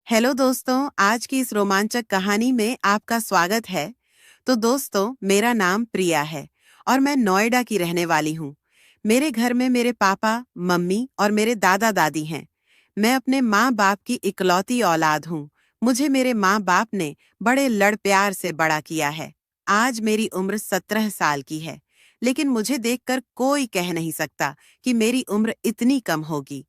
Hello दोस्तों, आज की इस रोमांचक कहानी में आपका स्वागत है। तो दोस्तों, मेरा नाम प्रिया है और मैं नोएडा की रहने वाली हूँ। मेरे घर में मेरे पापा, मम्मी और मेरे दादा दादी हैं। मैं अपने माँ बाप की इकलौती औलाद हूँ। मुझे मेरे माँ बाप ने बड़े लड़ प्यार से बड़ा किया है। आज मेरी उम्र 17 साल की है, लेकिन मुझे देखकर कोई कह नहीं सकता कि मेरी उम्र इतनी कम होगी,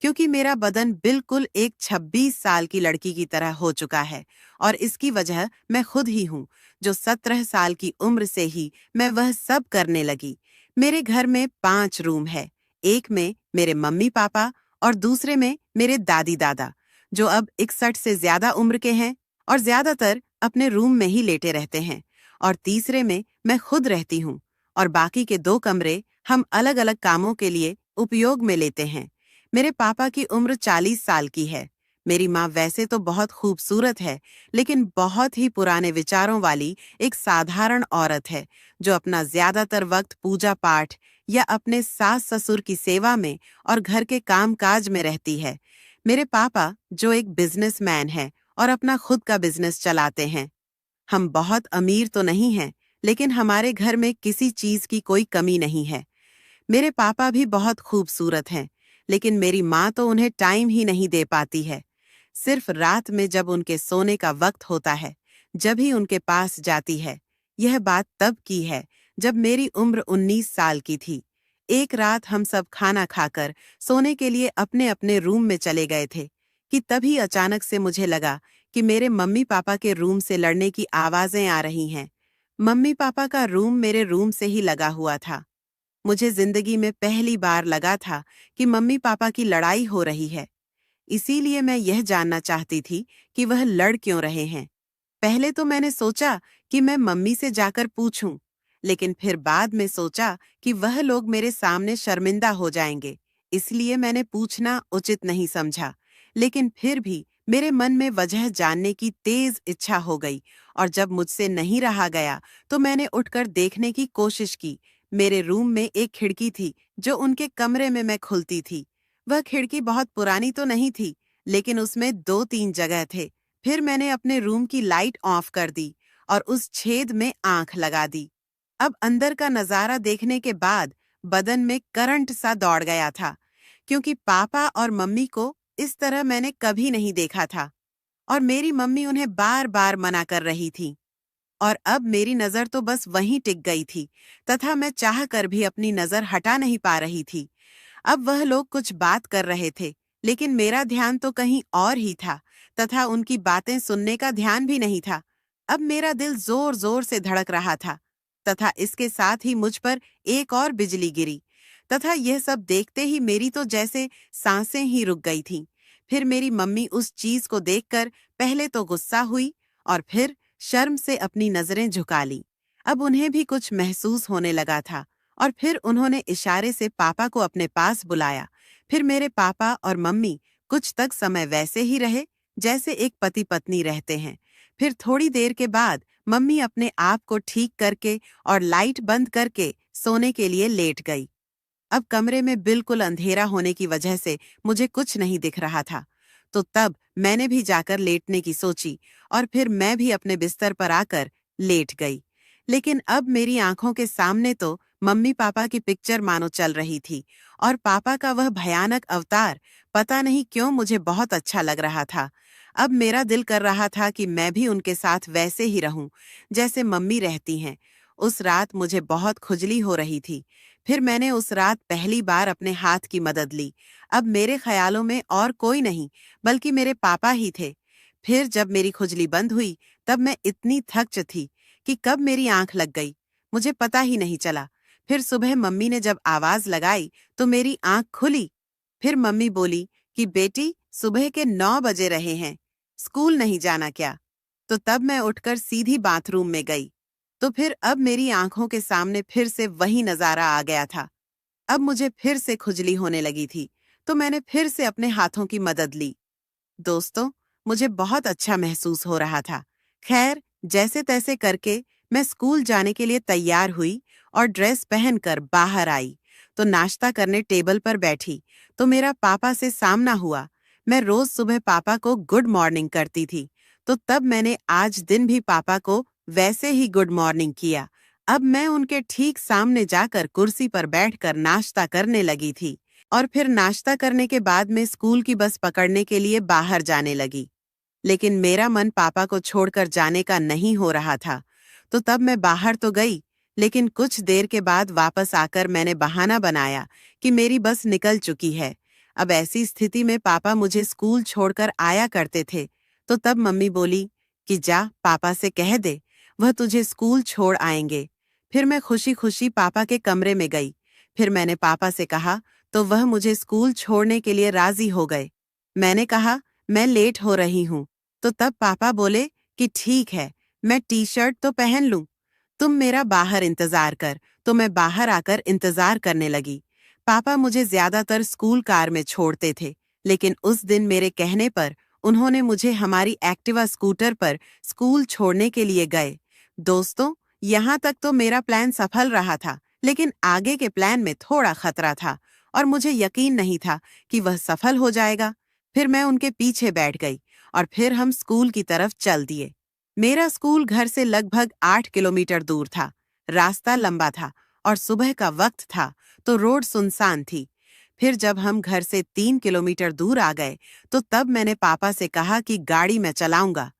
क्योंकि मेरा बदन बिल्कुल एक 26 साल की लड़की की तरह हो चुका है। और इसकी वजह मैं खुद ही हूँ, जो 17 साल की उम्र से ही मैं वह सब करने लगी। मेरे घर में 5 रूम है। एक में मेरे मम्मी पापा और दूसरे में मेरे दादी दादा, जो अब 61 से ज्यादा उम्र के हैं और ज्यादातर अपने रूम में ही लेटे रहते हैं। और तीसरे में मैं खुद रहती हूँ और बाकी के 2 कमरे हम अलग अलग कामों के लिए उपयोग में लेते हैं। मेरे पापा की उम्र 40 साल की है। मेरी माँ वैसे तो बहुत खूबसूरत है, लेकिन बहुत ही पुराने विचारों वाली एक साधारण औरत है, जो अपना ज्यादातर वक्त पूजा पाठ या अपने सास ससुर की सेवा में और घर के कामकाज में रहती है। मेरे पापा, जो एक बिजनेसमैन है और अपना खुद का बिजनेस चलाते हैं। हम बहुत अमीर तो नहीं हैं, लेकिन हमारे घर में किसी चीज की कोई कमी नहीं है। मेरे पापा भी बहुत खूबसूरत हैं, लेकिन मेरी माँ तो उन्हें टाइम ही नहीं दे पाती है। सिर्फ रात में जब उनके सोने का वक्त होता है, जब ही उनके पास जाती है। यह बात तब की है, जब मेरी उम्र 19 साल की थी। एक रात हम सब खाना खाकर सोने के लिए अपने अपने रूम में चले गए थे कि तभी अचानक से मुझे लगा कि मेरे मम्मी पापा के रूम से लड़ने की आवाजें आ रही हैं। मम्मी पापा का रूम मेरे रूम से ही लगा हुआ था। मुझे जिंदगी में पहली बार लगा था कि मम्मी पापा की लड़ाई हो रही है। इसीलिए मैं यह जानना चाहती थी कि वह लड़ क्यों रहे हैं। पहले तो मैंने सोचा कि मैं मम्मी से जाकर पूछूं, लेकिन फिर बाद में सोचा कि वह लोग मेरे सामने शर्मिंदा हो जाएंगे, इसलिए मैंने पूछना उचित नहीं समझा। लेकिन फिर भी मेरे मन में वजह जानने की तेज इच्छा हो गई, और जब मुझसे नहीं रहा गया तो मैंने उठकर देखने की कोशिश की। मेरे रूम में एक खिड़की थी, जो उनके कमरे में मैं खुलती थी। वह खिड़की बहुत पुरानी तो नहीं थी, लेकिन उसमें 2-3 जगह थे। फिर मैंने अपने रूम की लाइट ऑफ कर दी और उस छेद में आंख लगा दी। अब अंदर का नजारा देखने के बाद बदन में करंट सा दौड़ गया था, क्योंकि पापा और मम्मी को इस तरह मैंने कभी नहीं देखा था, और मेरी मम्मी उन्हें बार बार मना कर रही थी। और अब मेरी नजर तो बस वहीं टिक गई थी, तथा मैं चाह कर भी अपनी नजर हटा नहीं पा रही थी। अब वह लोग कुछ बात कर रहे थे, लेकिन मेरा ध्यान तो कहीं और ही था, तथा उनकी बातें सुनने का ध्यान भी नहीं था। अब मेरा दिल जोर जोर से धड़क रहा था, तथा इसके साथ ही मुझ पर एक और बिजली गिरी, तथा यह सब देखते ही मेरी तो जैसे सांसें ही रुक गई थीं। फिर मेरी मम्मी उस चीज को देखकर पहले तो गुस्सा हुई और फिर शर्म से अपनी नजरें झुका ली। अब उन्हें भी कुछ महसूस होने लगा था, और फिर उन्होंने इशारे से पापा को अपने पास बुलाया। फिर मेरे पापा और मम्मी कुछ तक समय वैसे ही रहे, जैसे एक पति पत्नी रहते हैं। फिर थोड़ी देर के बाद मम्मी अपने आप को ठीक करके और लाइट बंद करके सोने के लिए लेट गई। अब कमरे में बिल्कुल अंधेरा होने की वजह से मुझे कुछ नहीं दिख रहा था। तो तब मैंने भी जाकर लेटने की सोची, और फिर मैं भी अपने बिस्तर पर आकर लेट गई। लेकिन अब मेरी आंखों के सामने तो मम्मी पापा की पिक्चर मानो चल रही थी, और पापा का वह भयानक अवतार पता नहीं क्यों मुझे बहुत अच्छा लग रहा था। अब मेरा दिल कर रहा था कि मैं भी उनके साथ वैसे ही रहूं, जैसे मम्मी रहती हैं। उस रात मुझे बहुत खुजली हो रही थी। फिर मैंने उस रात पहली बार अपने हाथ की मदद ली। अब मेरे ख्यालों में और कोई नहीं, बल्कि मेरे पापा ही थे। फिर जब मेरी खुजली बंद हुई, तब मैं इतनी थक थी कि कब मेरी आंख लग गई, मुझे पता ही नहीं चला। फिर सुबह मम्मी ने जब आवाज लगाई तो मेरी आंख खुली। फिर मम्मी बोली कि बेटी, सुबह के 9 बजे रहे हैं, स्कूल नहीं जाना क्या? तो तब मैं उठकर सीधी बाथरूम में गई। तो फिर अब मेरी आंखों के सामने फिर से वही नजारा आ गया था। अब मुझे फिर से खुजली होने लगी थी, तो मैंने फिर से अपने हाथों की मदद ली। दोस्तों, मुझे बहुत अच्छा महसूस हो रहा था। खैर, जैसे तैसे करके मैं स्कूल जाने के लिए तैयार हुई और ड्रेस पहनकर बाहर आई। तो नाश्ता करने टेबल पर बैठी, तो मेरा पापा से सामना हुआ। मैं रोज सुबह पापा को गुड मॉर्निंग करती थी, तो तब मैंने आज दिन भी पापा को वैसे ही गुड मॉर्निंग किया। अब मैं उनके ठीक सामने जाकर कुर्सी पर बैठकर नाश्ता करने लगी थी और फिर नाश्ता करने के बाद मैं स्कूल की बस पकड़ने के लिए बाहर जाने लगी। लेकिन मेरा मन पापा को छोड़कर जाने का नहीं हो रहा था, तो तब मैं बाहर तो गई, लेकिन कुछ देर के बाद वापस आकर मैंने बहाना बनाया कि मेरी बस निकल चुकी है। अब ऐसी स्थिति में पापा मुझे स्कूल छोड़कर आया करते थे, तो तब मम्मी बोली कि जा पापा से कह दे, वह तुझे स्कूल छोड़ आएंगे। फिर मैं खुशी खुशी पापा के कमरे में गई। फिर मैंने पापा से कहा, तो वह मुझे स्कूल छोड़ने के लिए राजी हो गए। मैंने कहा, मैं लेट हो रही हूँ। तो तब पापा बोले कि ठीक है, मैं टी शर्ट तो पहन लूं, तुम मेरा बाहर इंतजार कर। तो मैं बाहर आकर इंतजार करने लगी। पापा मुझे ज्यादातर स्कूल कार में छोड़ते थे, लेकिन उस दिन मेरे कहने पर उन्होंने मुझे हमारी एक्टिवा स्कूटर पर स्कूल छोड़ने के लिए गए। दोस्तों, यहाँ तक तो मेरा प्लान सफल रहा था, लेकिन आगे के प्लान में थोड़ा खतरा था और मुझे यकीन नहीं था कि वह सफल हो जाएगा। फिर मैं उनके पीछे बैठ गई और फिर हम स्कूल की तरफ चल दिए। मेरा स्कूल घर से लगभग 8 किलोमीटर दूर था। रास्ता लंबा था और सुबह का वक्त था, तो रोड सुनसान थी। फिर जब हम घर से 3 किलोमीटर दूर आ गए, तो तब मैंने पापा से कहा कि गाड़ी मैं चलाऊंगा।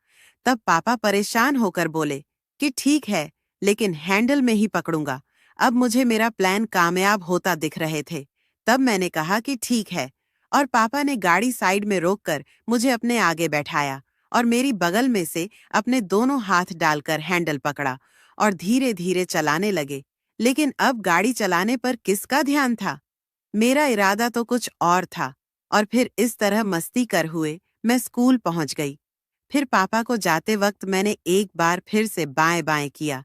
तब पापा परेशान होकर बोले कि ठीक है, लेकिन हैंडल में ही पकड़ूंगा। अब मुझे मेरा प्लान कामयाब होता दिख रहे थे। तब मैंने कहा कि ठीक है, और पापा ने गाड़ी साइड में रोककर मुझे अपने आगे बैठाया और मेरी बगल में से अपने दोनों हाथ डालकर हैंडल पकड़ा और धीरे धीरे चलाने लगे। लेकिन अब गाड़ी चलाने पर किसका ध्यान था? मेरा इरादा तो कुछ और था। और फिर इस तरह मस्ती कर हुए मैं स्कूल पहुंच गई। फिर पापा को जाते वक्त मैंने एक बार फिर से बाएं बाएं किया।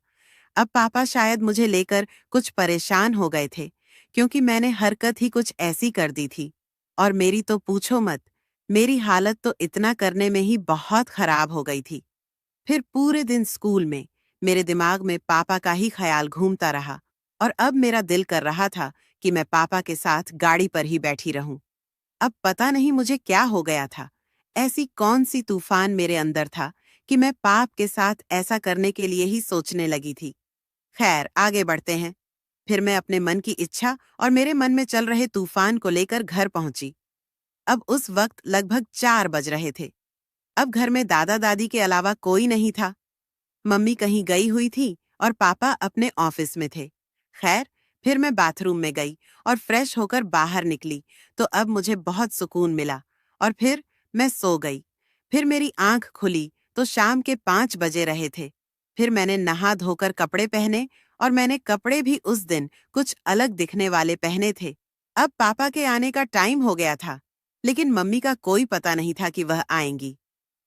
अब पापा शायद मुझे लेकर कुछ परेशान हो गए थे, क्योंकि मैंने हरकत ही कुछ ऐसी कर दी थी। और मेरी तो पूछो मत, मेरी हालत तो इतना करने में ही बहुत खराब हो गई थी। फिर पूरे दिन स्कूल में मेरे दिमाग में पापा का ही ख्याल घूमता रहा और अब मेरा दिल कर रहा था कि मैं पापा के साथ गाड़ी पर ही बैठी रहूं। अब पता नहीं मुझे क्या हो गया था। ऐसी कौन सी तूफान मेरे अंदर था कि मैं पाप के साथ ऐसा करने के लिए ही सोचने लगी थी। खैर, आगे बढ़ते हैं। फिर मैं अपने मन की इच्छा और मेरे मन में चल रहे तूफान को लेकर घर पहुंची। अब उस वक्त लगभग 4 बज रहे थे। अब घर में दादा दादी के अलावा कोई नहीं था। मम्मी कहीं गई हुई थी और पापा अपने ऑफिस में थे। खैर, फिर मैं बाथरूम में गई और फ्रेश होकर बाहर निकली, तो अब मुझे बहुत सुकून मिला और फिर मैं सो गई। फिर मेरी आंख खुली तो शाम के 5 बजे रहे थे। फिर मैंने नहा धोकर कपड़े पहने और मैंने कपड़े भी उस दिन कुछ अलग दिखने वाले पहने थे। अब पापा के आने का टाइम हो गया था, लेकिन मम्मी का कोई पता नहीं था कि वह आएंगी।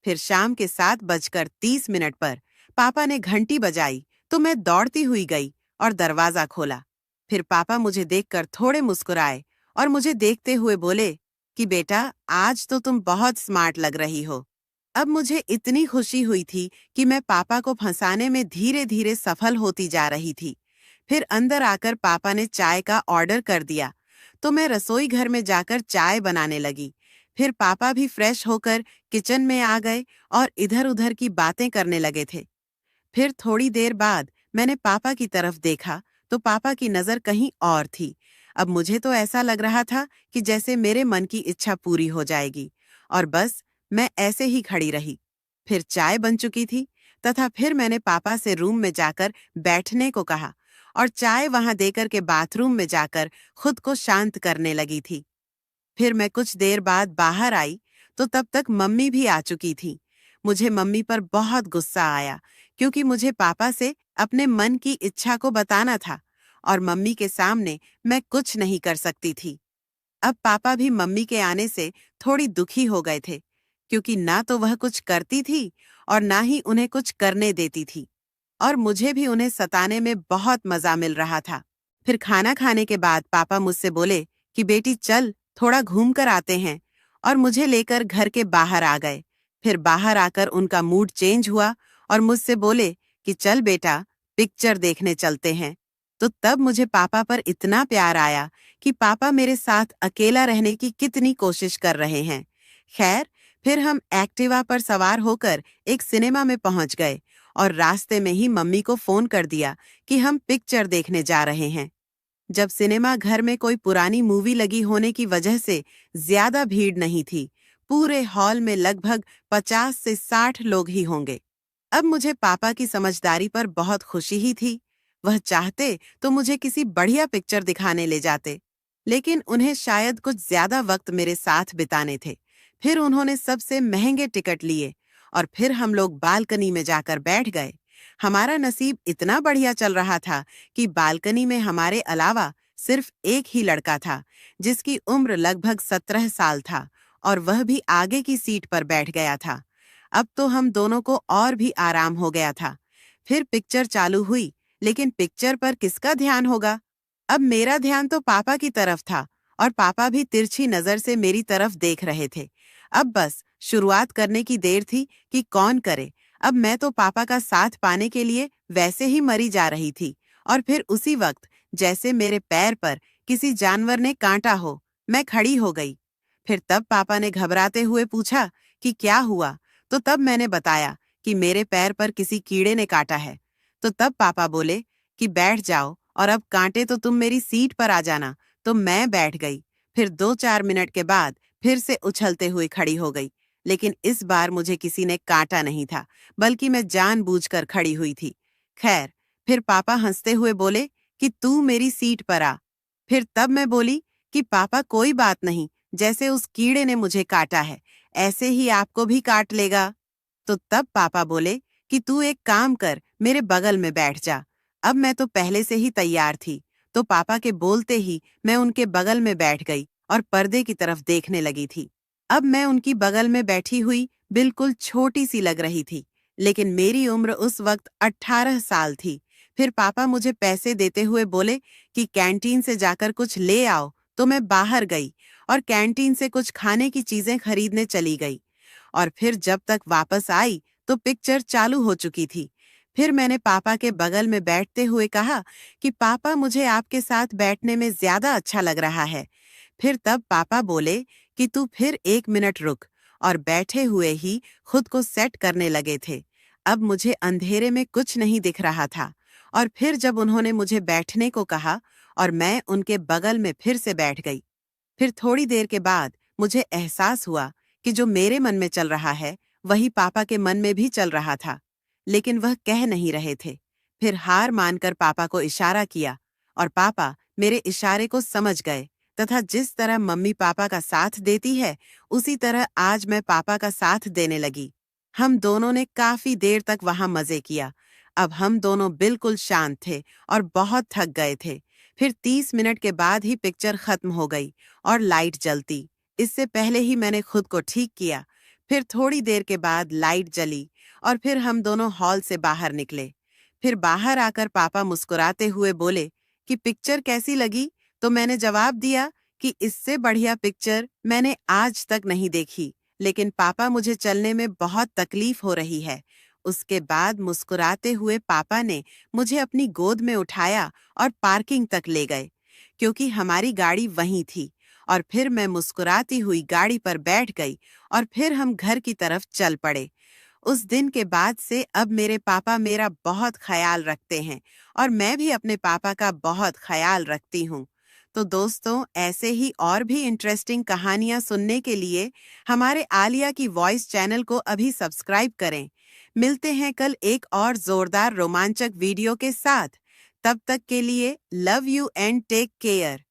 फिर शाम के 7:30 पर पापा ने घंटी बजाई, तो मैं दौड़ती हुई गई और दरवाजा खोला। फिर पापा मुझे देखकर थोड़े मुस्कुराए और मुझे देखते हुए बोले कि बेटा, आज तो तुम बहुत स्मार्ट लग रही हो। अब मुझे इतनी खुशी हुई थी कि मैं पापा को फंसाने में धीरे धीरे सफल होती जा रही थी। फिर अंदर आकर पापा ने चाय का ऑर्डर कर दिया, तो मैं रसोई घर में जाकर चाय बनाने लगी। फिर पापा भी फ्रेश होकर किचन में आ गए और इधर-उधर की बातें करने लगे थे। फिर थोड़ी देर बाद मैंने पापा की तरफ देखा, तो पापा की नजर कहीं और थी। अब मुझे तो ऐसा लग रहा था कि जैसे मेरे मन की इच्छा पूरी हो जाएगी, और बस मैं ऐसे ही खड़ी रही। फिर चाय बन चुकी थी, तथा फिर मैंने पापा से रूम में जाकर बैठने को कहा और चाय वहां देकर के बाथरूम में जाकर खुद को शांत करने लगी थी। फिर मैं कुछ देर बाद बाहर आई, तो तब तक मम्मी भी आ चुकी थी। मुझे मम्मी पर बहुत गुस्सा आया, क्योंकि मुझे पापा से अपने मन की इच्छा को बताना था और मम्मी के सामने मैं कुछ नहीं कर सकती थी। अब पापा भी मम्मी के आने से थोड़ी दुखी हो गए थे, क्योंकि ना तो वह कुछ करती थी और ना ही उन्हें कुछ करने देती थी, और मुझे भी उन्हें सताने में बहुत मजा मिल रहा था। फिर खाना खाने के बाद पापा मुझसे बोले कि बेटी चल, थोड़ा घूम कर आते हैं, और मुझे लेकर घर के बाहर आ गए। फिर बाहर आकर उनका मूड चेंज हुआ और मुझसे बोले कि चल बेटा, पिक्चर देखने चलते हैं। तो तब मुझे पापा पर इतना प्यार आया कि पापा मेरे साथ अकेला रहने की कितनी कोशिश कर रहे हैं। खैर, फिर हम एक्टिवा पर सवार होकर एक सिनेमा में पहुंच गए और रास्ते में ही मम्मी को फोन कर दिया कि हम पिक्चर देखने जा रहे हैं। जब सिनेमा घर में कोई पुरानी मूवी लगी होने की वजह से ज्यादा भीड़ नहीं थी। पूरे हॉल में लगभग 50 से 60 लोग ही होंगे। अब मुझे पापा की समझदारी पर बहुत खुशी ही थी। वह चाहते तो मुझे किसी बढ़िया पिक्चर दिखाने ले जाते, लेकिन उन्हें शायद कुछ ज्यादा वक्त मेरे साथ बिताने थे। फिर उन्होंने सबसे महंगे टिकट लिए और फिर हम लोग बालकनी में जाकर बैठ गए। हमारा नसीब इतना बढ़िया चल रहा था कि बालकनी में हमारे अलावा सिर्फ एक ही लड़का था, जिसकी उम्र लगभग 17 साल था, और वह भी आगे की सीट पर बैठ गया था। अब तो हम दोनों को और भी आराम हो गया था। फिर पिक्चर चालू हुई, लेकिन पिक्चर पर किसका ध्यान होगा? अब मेरा ध्यान तो पापा की तरफ था और पापा भी तिरछी नजर से मेरी तरफ देख रहे थे। अब बस शुरुआत करने की देर थी कि कौन करे। अब मैं तो पापा का साथ पाने के लिए वैसे ही मरी जा रही थी, और फिर उसी वक्त जैसे मेरे पैर पर किसी जानवर ने कांटा हो, मैं खड़ी हो गई। फिर तब पापा ने घबराते हुए पूछा कि क्या हुआ, तो तब मैंने बताया कि मेरे पैर पर किसी कीड़े ने काटा है। तो तब पापा बोले कि बैठ जाओ और अब कांटे तो तुम मेरी सीट पर आ जाना। तो मैं बैठ गई। फिर 2-4 मिनट के बाद फिर से उछलते हुए खड़ी हो गई, लेकिन इस बार मुझे किसी ने काटा नहीं था, बल्कि मैं जानबूझकर खड़ी हुई थी। खैर, फिर पापा हंसते हुए बोले कि तू मेरी सीट पर आ। फिर तब मैं बोली कि पापा कोई बात नहीं, जैसे उस कीड़े ने मुझे काटा है, ऐसे ही आपको भी काट लेगा। तो तब पापा बोले कि तू एक काम कर, मेरे बगल में बैठ जा। अब मैं तो पहले से ही तैयार थी, तो पापा के बोलते ही मैं उनके बगल में बैठ गई और पर्दे की तरफ देखने लगी थी। अब मैं उनकी बगल में बैठी हुई बिल्कुल छोटी सी लग रही थी, लेकिन मेरी उम्र उस वक्त 18 साल थी। फिर पापा मुझे पैसे देते हुए बोले कि कैंटीन से जाकर कुछ ले आओ, तो मैं बाहर गई और कैंटीन से कुछ खाने की चीजें खरीदने चली गई। और फिर जब तक वापस आई तो पिक्चर चालू हो चुकी थी। फिर मैंने पापा के बगल में बैठते हुए कहा कि पापा, मुझे आपके साथ बैठने में ज्यादा अच्छा लग रहा है। फिर तब पापा बोले कि तू फिर 1 मिनट रुक, और बैठे हुए ही खुद को सेट करने लगे थे। अब मुझे अंधेरे में कुछ नहीं दिख रहा था। और फिर जब उन्होंने मुझे बैठने को कहा और मैं उनके बगल में फिर से बैठ गई। फिर थोड़ी देर के बाद मुझे एहसास हुआ कि जो मेरे मन में चल रहा है वही पापा के मन में भी चल रहा था, लेकिन वह कह नहीं रहे थे। फिर हार मानकर पापा को इशारा किया और पापा मेरे इशारे को समझ गए, तथा जिस तरह मम्मी पापा का साथ देती है उसी तरह आज मैं पापा का साथ देने लगी। हम दोनों ने काफी देर तक वहां मजे किया। अब हम दोनों बिल्कुल शांत थे और बहुत थक गए थे। फिर 30 मिनट के बाद ही पिक्चर खत्म हो गई और लाइट जलती। इससे पहले ही मैंने खुद को ठीक किया। फिर थोड़ी देर के बाद लाइट जली और फिर हम दोनों हॉल से बाहर निकले। फिर बाहर आकर पापा मुस्कुराते हुए बोले कि पिक्चर कैसी लगी? तो मैंने जवाब दिया कि इससे बढ़िया पिक्चर मैंने आज तक नहीं देखी, लेकिन पापा मुझे चलने में बहुत तकलीफ हो रही है। उसके बाद मुस्कुराते हुए पापा ने मुझे अपनी गोद में उठाया और पार्किंग तक ले गए, क्योंकि हमारी गाड़ी वहीं थी। और फिर मैं मुस्कुराती हुई गाड़ी पर बैठ गई और फिर हम घर की तरफ चल पड़े। उस दिन के बाद से अब मेरे पापा मेरा बहुत ख्याल रखते हैं और मैं भी अपने पापा का बहुत ख्याल रखती हूँ। तो दोस्तों, ऐसे ही और भी इंटरेस्टिंग कहानियाँ सुनने के लिए हमारे आलिया की वॉइस चैनल को अभी सब्सक्राइब करें। मिलते हैं कल एक और जोरदार रोमांचक वीडियो के साथ। तब तक के लिए love you and take care.